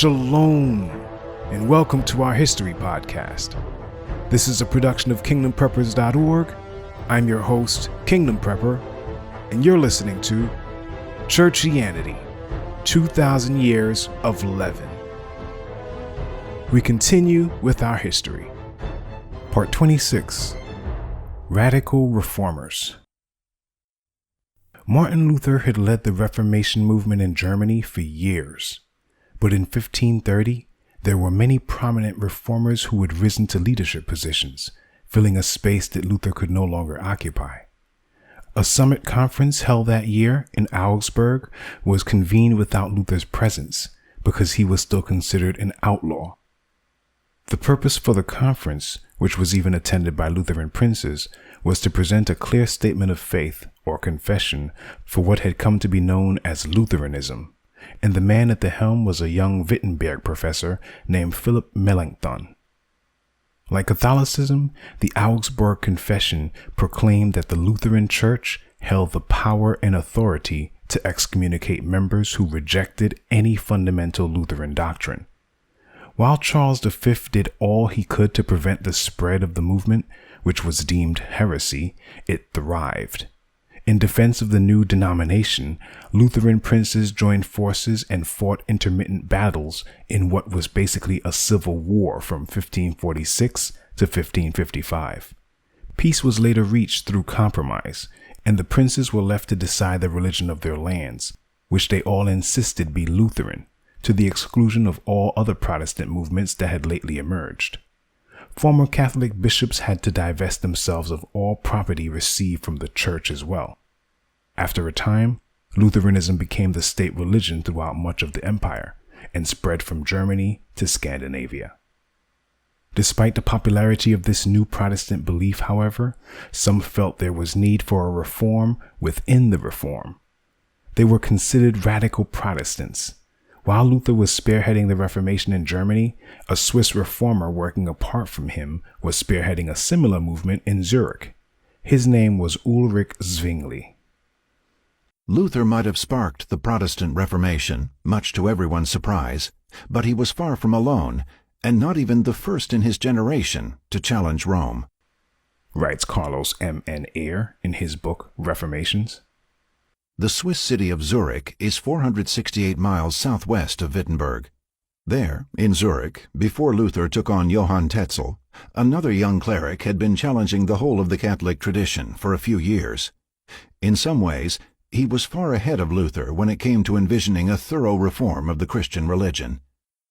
Shalom, and welcome to our History Podcast. This is a production of KingdomPreppers.org. I'm your host, Kingdom Prepper, and you're listening to Churchianity, 2,000 Years of Leaven. We continue with our history. Part 26, Radical Reformers. Martin Luther had led the Reformation movement in Germany for years. But in 1530, there were many prominent reformers who had risen to leadership positions, filling a space that Luther could no longer occupy. A summit conference held that year in Augsburg was convened without Luther's presence because he was still considered an outlaw. The purpose for the conference, which was even attended by Lutheran princes, was to present a clear statement of faith, or confession, for what had come to be known as Lutheranism. And the man at the helm was a young Wittenberg professor named Philip Melanchthon. Like Catholicism, the Augsburg Confession proclaimed that the Lutheran Church held the power and authority to excommunicate members who rejected any fundamental Lutheran doctrine. While Charles V did all he could to prevent the spread of the movement, which was deemed heresy, it thrived. In defense of the new denomination, Lutheran princes joined forces and fought intermittent battles in what was basically a civil war from 1546 to 1555. Peace was later reached through compromise, and the princes were left to decide the religion of their lands, which they all insisted be Lutheran, to the exclusion of all other Protestant movements that had lately emerged. Former Catholic bishops had to divest themselves of all property received from the church as well. After a time, Lutheranism became the state religion throughout much of the empire and spread from Germany to Scandinavia. Despite the popularity of this new Protestant belief, however, some felt there was need for a reform within the reform. They were considered radical Protestants. While Luther was spearheading the Reformation in Germany, a Swiss reformer working apart from him was spearheading a similar movement in Zurich. His name was Ulrich Zwingli. Luther might have sparked the Protestant Reformation, much to everyone's surprise, but he was far from alone, and not even the first in his generation to challenge Rome, writes Carlos M. N. Eyre in his book Reformations. The Swiss city of Zurich is 468 miles southwest of Wittenberg. There, in Zurich, before Luther took on Johann Tetzel, another young cleric had been challenging the whole of the Catholic tradition for a few years. In some ways, he was far ahead of Luther when it came to envisioning a thorough reform of the Christian religion.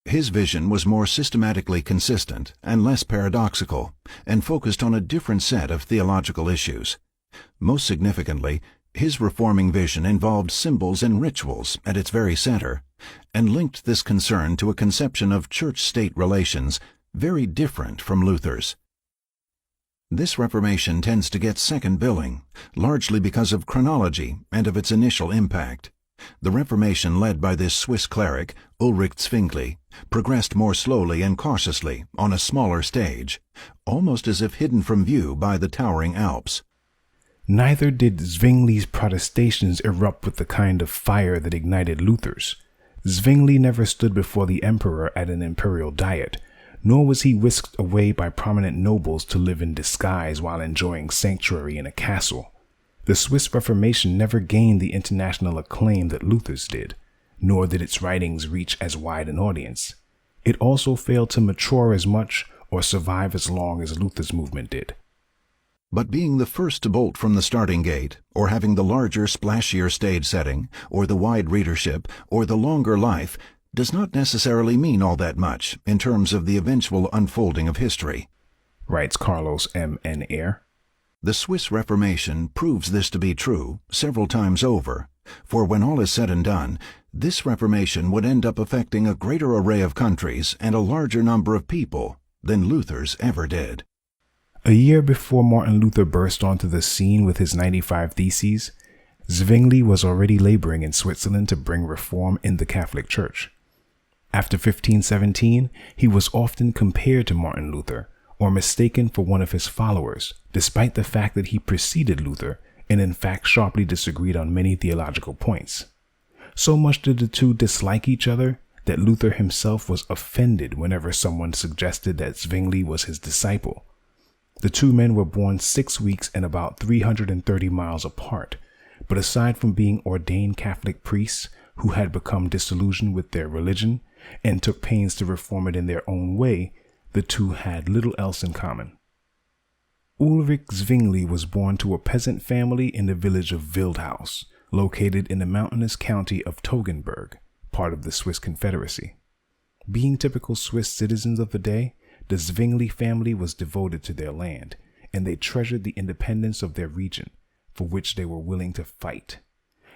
His vision was more systematically consistent and less paradoxical, and focused on a different set of theological issues. Most significantly, his reforming vision involved symbols and rituals at its very center, and linked this concern to a conception of church-state relations very different from Luther's. This Reformation tends to get second billing, largely because of chronology and of its initial impact. The Reformation led by this Swiss cleric, Ulrich Zwingli, progressed more slowly and cautiously on a smaller stage, almost as if hidden from view by the towering Alps. Neither did Zwingli's protestations erupt with the kind of fire that ignited Luther's. Zwingli never stood before the emperor at an imperial diet, nor was he whisked away by prominent nobles to live in disguise while enjoying sanctuary in a castle. The Swiss Reformation never gained the international acclaim that Luther's did, nor did its writings reach as wide an audience. It also failed to mature as much or survive as long as Luther's movement did. But being the first to bolt from the starting gate, or having the larger, splashier stage setting, or the wide readership, or the longer life, does not necessarily mean all that much in terms of the eventual unfolding of history, writes Carlos M. N. Eyre. The Swiss Reformation proves this to be true several times over, for when all is said and done, this Reformation would end up affecting a greater array of countries and a larger number of people than Luther's ever did. A year before Martin Luther burst onto the scene with his 95 Theses, Zwingli was already laboring in Switzerland to bring reform in the Catholic Church. After 1517, he was often compared to Martin Luther, or mistaken for one of his followers, despite the fact that he preceded Luther and in fact sharply disagreed on many theological points. So much did the two dislike each other that Luther himself was offended whenever someone suggested that Zwingli was his disciple. The two men were born 6 weeks and about 330 miles apart, but aside from being ordained Catholic priests who had become disillusioned with their religion and took pains to reform it in their own way, the two had little else in common. Ulrich Zwingli was born to a peasant family in the village of Wildhaus, located in the mountainous county of Toggenburg, part of the Swiss Confederacy. Being typical Swiss citizens of the day, the Zwingli family was devoted to their land, and they treasured the independence of their region, for which they were willing to fight.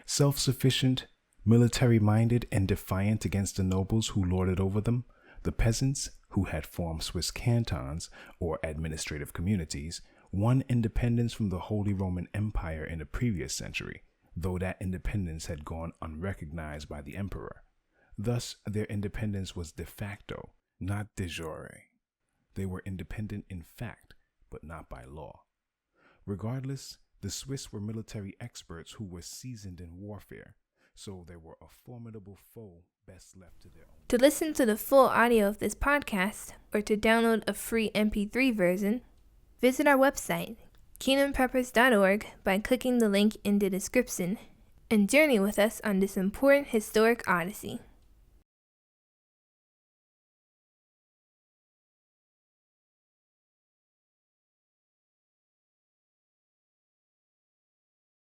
Self-sufficient, military-minded, and defiant against the nobles who lorded over them, the peasants, who had formed Swiss cantons, or administrative communities, won independence from the Holy Roman Empire in the previous century, though that independence had gone unrecognized by the emperor. Thus, their independence was de facto, not de jure. They were independent in fact, but not by law. Regardless, the Swiss were military experts who were seasoned in warfare, so they were a formidable foe best left to their own. To listen to the full audio of this podcast, or to download a free MP3 version, visit our website, kingdompreppers.org, by clicking the link in the description, and journey with us on this important historic odyssey.